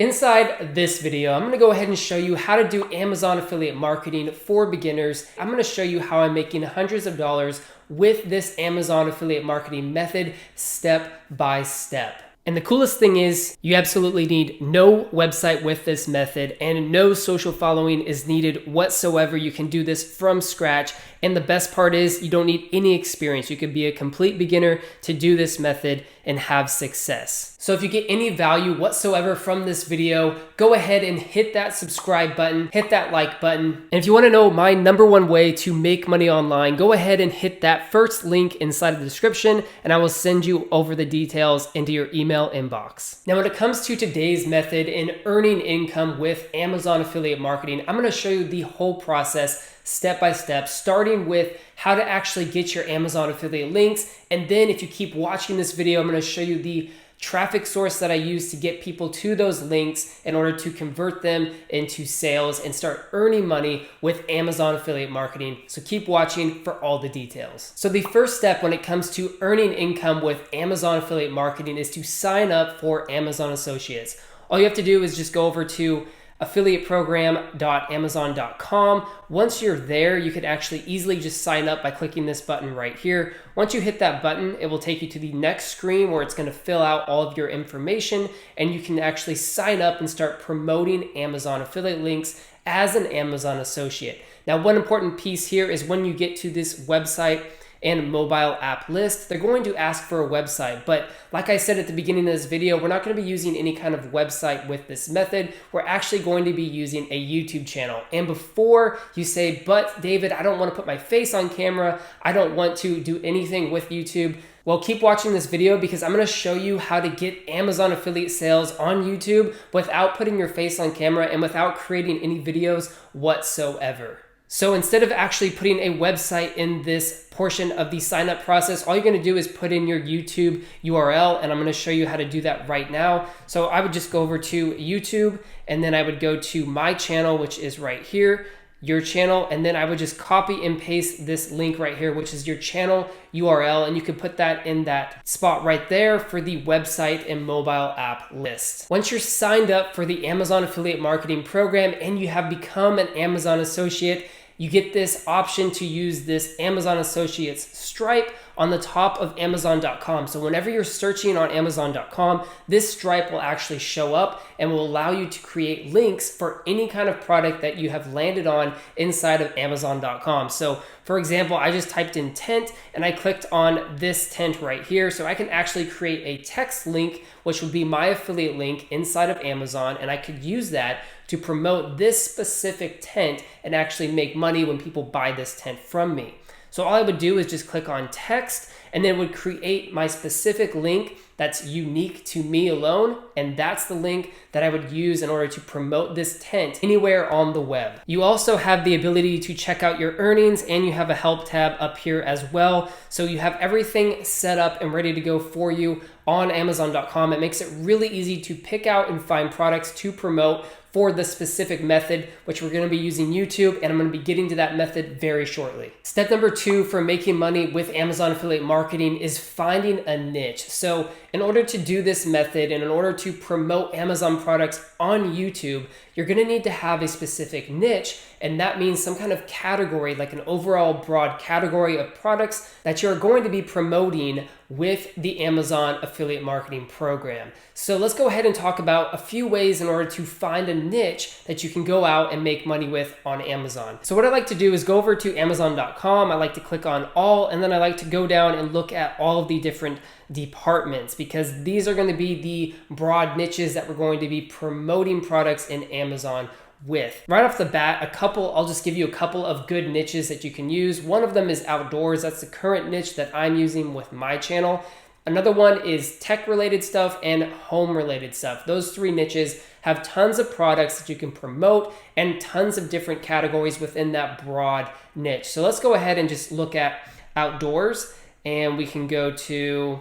Inside this video, I'm gonna go ahead and show you how to do Amazon affiliate marketing for beginners. I'm gonna show you how I'm making hundreds of dollars with this Amazon affiliate marketing method step by step. And the coolest thing is you absolutely need no website with this method and no social following is needed whatsoever. You can do this from scratch. And the best part is you don't need any experience. You could be a complete beginner to do this method and have success. So if you get any value whatsoever from this video, go ahead and hit that subscribe button, hit that like button. And if you want to know my #1 way to make money online, go ahead and hit that first link inside of the description and I will send you over the details into your email inbox. Now, when it comes to today's method in earning income with Amazon affiliate marketing, I'm going to show you the whole process step by step, starting with how to actually get your Amazon affiliate links. And then if you keep watching this video, I'm going to show you the traffic source that I use to get people to those links in order to convert them into sales and start earning money with Amazon affiliate marketing. So keep watching for all the details. So the first step when it comes to earning income with Amazon affiliate marketing is to sign up for Amazon Associates. All you have to do is just go over to affiliateprogram.amazon.com. Once you're there, you could actually easily just sign up by clicking this button right here. Once you hit that button, it will take you to the next screen where it's going to fill out all of your information and you can actually sign up and start promoting Amazon affiliate links as an Amazon associate. Now, one important piece here is when you get to this website and mobile app list, they're going to ask for a website. But like I said at the beginning of this video, we're not going to be using any kind of website with this method. We're actually going to be using a YouTube channel. And before you say, but David, I don't want to put my face on camera, I don't want to do anything with YouTube, well, keep watching this video because I'm going to show you how to get Amazon affiliate sales on YouTube without putting your face on camera and without creating any videos whatsoever. So instead of actually putting a website in this portion of the sign up process, all you're going to do is put in your YouTube URL, and I'm going to show you how to do that right now. So I would just go over to YouTube and then I would go to my channel, which is right here, your channel, and then I would just copy and paste this link right here, which is your channel URL, and you can put that in that spot right there for the website and mobile app list. Once you're signed up for the Amazon affiliate marketing program and you have become an Amazon associate, you get this option to use this Amazon Associates stripe on the top of Amazon.com. So whenever you're searching on Amazon.com, this stripe will actually show up and will allow you to create links for any kind of product that you have landed on inside of Amazon.com. So for example, I just typed in tent and I clicked on this tent right here. So I can actually create a text link, which would be my affiliate link inside of Amazon. And I could use that to promote this specific tent and actually make money when people buy this tent from me. So all I would do is just click on text and then it would create my specific link that's unique to me alone. And that's the link that I would use in order to promote this tent anywhere on the web. You also have the ability to check out your earnings and you have a help tab up here as well. So you have everything set up and ready to go for you on Amazon.com. It makes it really easy to pick out and find products to promote for the specific method, which we're going to be using YouTube, and I'm going to be getting to that method very shortly. Step number 2 for making money with Amazon affiliate marketing is finding a niche. So in order to do this method and in order to promote Amazon products on YouTube, you're going to need to have a specific niche, and that means some kind of category, like an overall broad category of products that you're going to be promoting with the Amazon affiliate marketing program. So let's go ahead and talk about a few ways in order to find a niche that you can go out and make money with on Amazon. So what I like to do is go over to Amazon.com. I like to click on all, and then I like to go down and look at all of the different departments because these are going to be the broad niches that we're going to be promoting products in Amazon with. Right off the bat, I'll just give you a couple of good niches that you can use. One of them is outdoors. That's the current niche that I'm using with my channel. Another one is tech related stuff and home related stuff. Those 3 niches have tons of products that you can promote and tons of different categories within that broad niche. So let's go ahead and just look at outdoors, and we can go to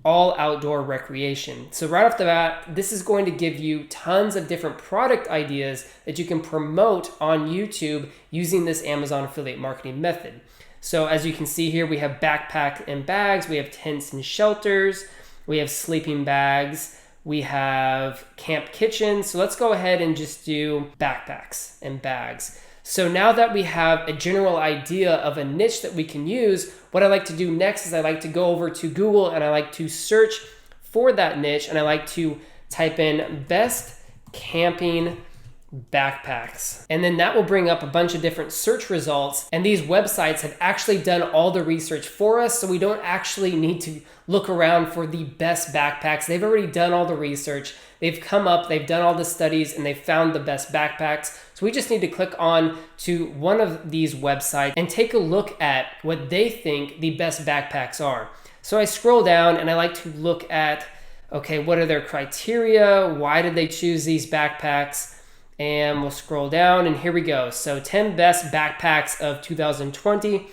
all outdoor recreation. So right off the bat, this is going to give you tons of different product ideas that you can promote on YouTube using this Amazon affiliate marketing method. So as you can see here, we have backpack and bags, we have tents and shelters, we have sleeping bags, We have camp kitchen. So let's go ahead and just do backpacks and bags. So now that we have a general idea of a niche that we can use, what I like to do next is I like to go over to Google and I like to search for that niche, and I like to type in best camping backpacks. And then that will bring up a bunch of different search results. And these websites have actually done all the research for us. So we don't actually need to look around for the best backpacks. They've already done all the research. They've come up, they've done all the studies, and they've found the best backpacks. So we just need to click on to one of these websites and take a look at what they think the best backpacks are. So I scroll down and I like to look at, okay, what are their criteria? Why did they choose these backpacks? And we'll scroll down and here we go. So 10 best backpacks of 2020.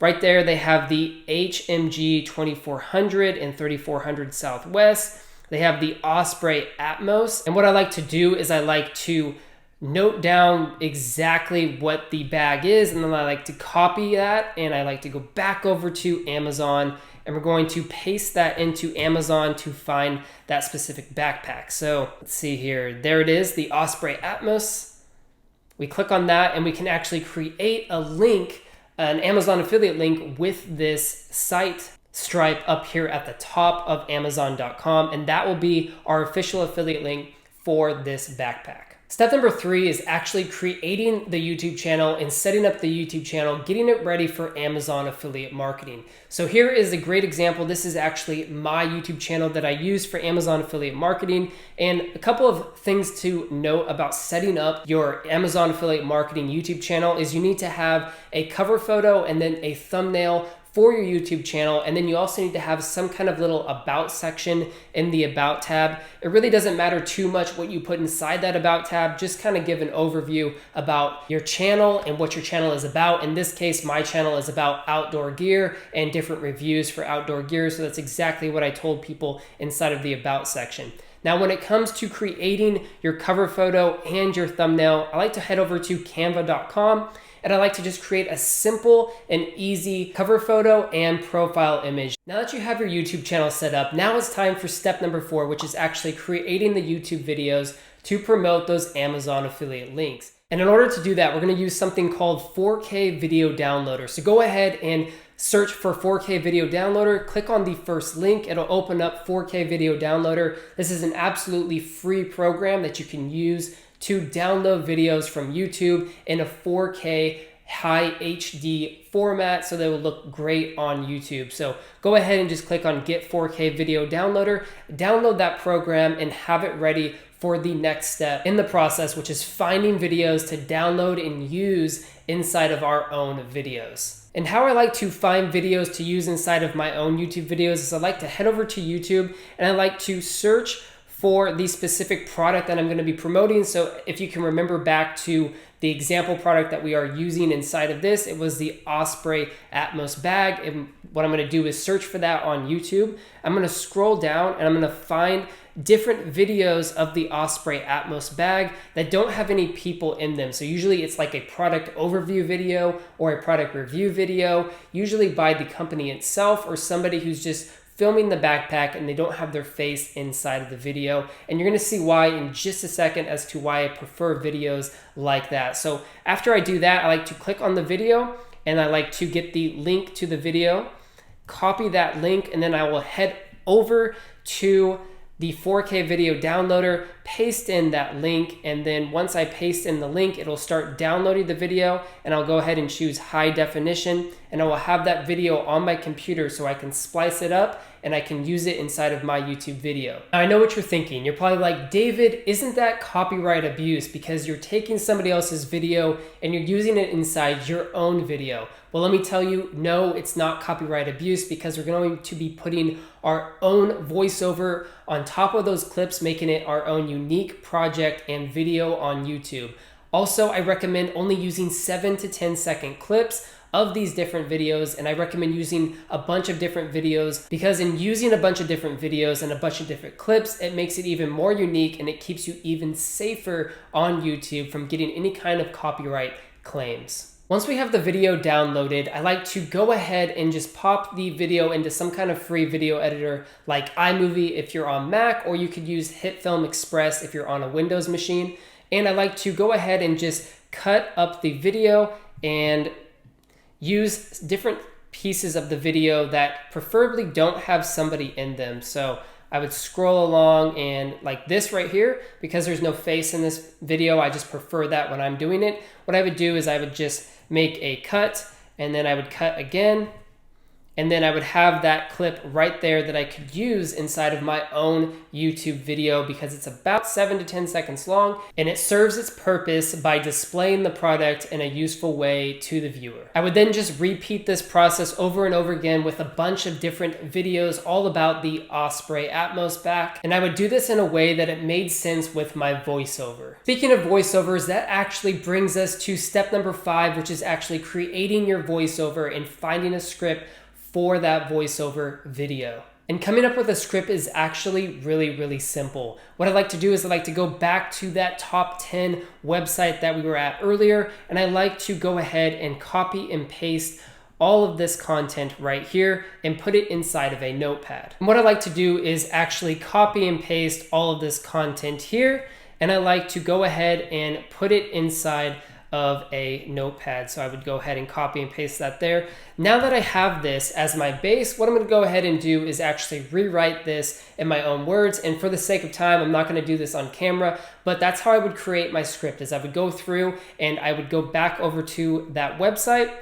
Right there, they have the HMG 2400 and 3400 Southwest. They have the Osprey Atmos. And what I like to do is I like to note down exactly what the bag is, and then I like to copy that, and I like to go back over to Amazon, and we're going to paste that into Amazon to find that specific backpack. So let's see here. There it is, the Osprey Atmos. We click on that and we can actually create a link, an Amazon affiliate link with this site stripe up here at the top of Amazon.com, and that will be our official affiliate link for this backpack. Step number 3 is actually creating the YouTube channel and setting up the YouTube channel, getting it ready for Amazon affiliate marketing. So here is a great example. This is actually my YouTube channel that I use for Amazon affiliate marketing. And a couple of things to note about setting up your Amazon affiliate marketing YouTube channel is you need to have a cover photo and then a thumbnail for your YouTube channel, and then you also need to have some kind of little about section in the about tab. It really doesn't matter too much what you put inside that about tab, just kind of give an overview about your channel and what your channel is about. In this case, my channel is about outdoor gear and different reviews for outdoor gear, so that's exactly what I told people inside of the about section. Now, when it comes to creating your cover photo and your thumbnail, I like to head over to canva.com, and I like to just create a simple and easy cover photo and profile image. Now that you have your YouTube channel set up, now it's time for step number 4, which is actually creating the YouTube videos to promote those Amazon affiliate links. And in order to do that, we're gonna use something called 4K Video Downloader. So go ahead and search for 4K Video Downloader, click on the first link, it'll open up 4K Video Downloader. This is an absolutely free program that you can use to download videos from YouTube in a 4K high HD format so they will look great on YouTube. So go ahead and just click on Get 4K Video Downloader, download that program, and have it ready for the next step in the process, which is finding videos to download and use inside of our own videos. And how I like to find videos to use inside of my own YouTube videos is I like to head over to YouTube and I like to search for the specific product that I'm going to be promoting. So if you can remember back to the example product that we are using inside of this, it was the Osprey Atmos bag. And what I'm going to do is search for that on YouTube. I'm going to scroll down and I'm going to find different videos of the Osprey Atmos bag that don't have any people in them. So usually it's like a product overview video or a product review video, usually by the company itself or somebody who's just filming the backpack and they don't have their face inside of the video. And you're gonna see why in just a second as to why I prefer videos like that. So after I do that, I like to click on the video and I like to get the link to the video, copy that link, and then I will head over to the 4K Video Downloader, paste in that link, and then once I paste in the link, it'll start downloading the video, and I'll go ahead and choose high definition, and I will have that video on my computer so I can splice it up and I can use it inside of my YouTube video. Now, I know what you're thinking. You're probably like, David, isn't that copyright abuse because you're taking somebody else's video and you're using it inside your own video? Well, let me tell you, no, it's not copyright abuse because we're going to be putting our own voiceover on top of those clips, making it our own unique project and video on YouTube. Also, I recommend only using 7 to 10 second clips of these different videos, and I recommend using a bunch of different videos because in using a bunch of different videos and a bunch of different clips, it makes it even more unique and it keeps you even safer on YouTube from getting any kind of copyright claims. Once we have the video downloaded, I like to go ahead and just pop the video into some kind of free video editor like iMovie if you're on Mac, or you could use HitFilm Express if you're on a Windows machine. And I like to go ahead and just cut up the video and use different pieces of the video that preferably don't have somebody in them. So I would scroll along, and like this right here, because there's no face in this video, I just prefer that when I'm doing it. What I would do is I would just make a cut, and then I would cut again, and then I would have that clip right there that I could use inside of my own YouTube video, because it's about 7 to 10 seconds long, and it serves its purpose by displaying the product in a useful way to the viewer. I would then just repeat this process over and over again with a bunch of different videos all about the Osprey Atmos back, and I would do this in a way that it made sense with my voiceover. Speaking of voiceovers, that actually brings us to step number 5, which is actually creating your voiceover and finding a script for that voiceover video. And coming up with a script is actually really simple. What I like to do is I like to go back to that top 10 website that we were at earlier, and I like to go ahead and copy and paste all of this content right here and put it inside of a notepad. And what I like to do is actually copy and paste all of this content here, and I like to go ahead and put it inside of a notepad. So I would go ahead and copy and paste that there. Now that I have this as my base, what I'm gonna go ahead and do is actually rewrite this in my own words. And for the sake of time, I'm not gonna do this on camera, but that's how I would create my script. Is I would go through and I would go back over to that website,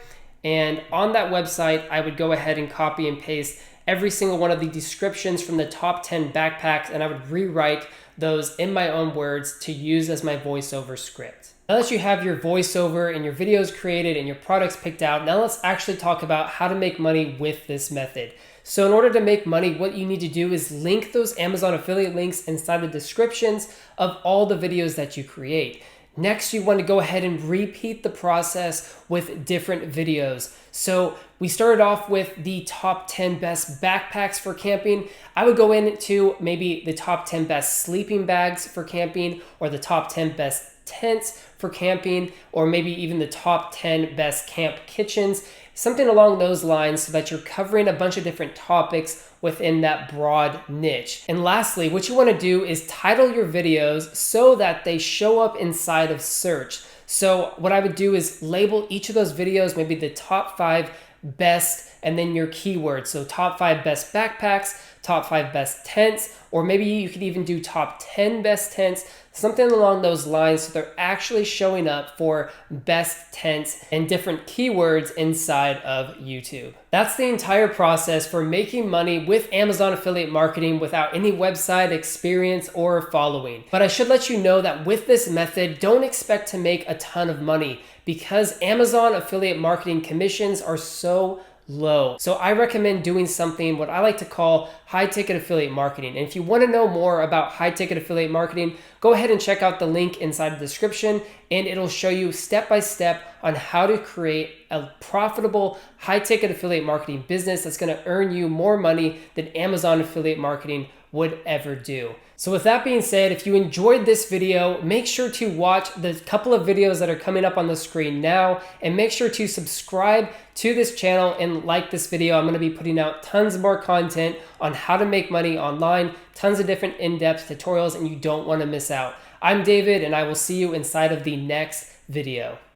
and on that website, I would go ahead and copy and paste every single one of the descriptions from the top 10 backpacks, and I would rewrite those in my own words to use as my voiceover script. Now that you have your voiceover and your videos created and your products picked out, now let's actually talk about how to make money with this method. So in order to make money, what you need to do is link those Amazon affiliate links inside the descriptions of all the videos that you create. Next, you want to go ahead and repeat the process with different videos. So we started off with the top 10 best backpacks for camping. I would go into maybe the top 10 best sleeping bags for camping, or the top 10 best tents for camping, or maybe even the top 10 best camp kitchens, something along those lines, so that you're covering a bunch of different topics within that broad niche. And lastly, what you want to do is title your videos so that they show up inside of search. So what I would do is label each of those videos, maybe the top 5 best, and then your keywords. So top 5 best backpacks, top 5 best tents, or maybe you could even do top 10 best tents, something along those lines, so they're actually showing up for best tents and different keywords inside of YouTube. That's the entire process for making money with Amazon affiliate marketing without any website experience or following. But I should let you know that with this method, don't expect to make a ton of money, because Amazon affiliate marketing commissions are so low. So I recommend doing something what I like to call high ticket affiliate marketing. And if you want to know more about high ticket affiliate marketing, go ahead and check out the link inside the description, and it'll show you step by step on how to create a profitable high ticket affiliate marketing business that's going to earn you more money than Amazon affiliate marketing would ever do. So with that being said, if you enjoyed this video, make sure to watch the couple of videos that are coming up on the screen now, and make sure to subscribe to this channel and like this video. I'm going to be putting out tons more content on how to make money online, tons of different in-depth tutorials, and you don't want to miss out. I'm David, and I will see you inside of the next video.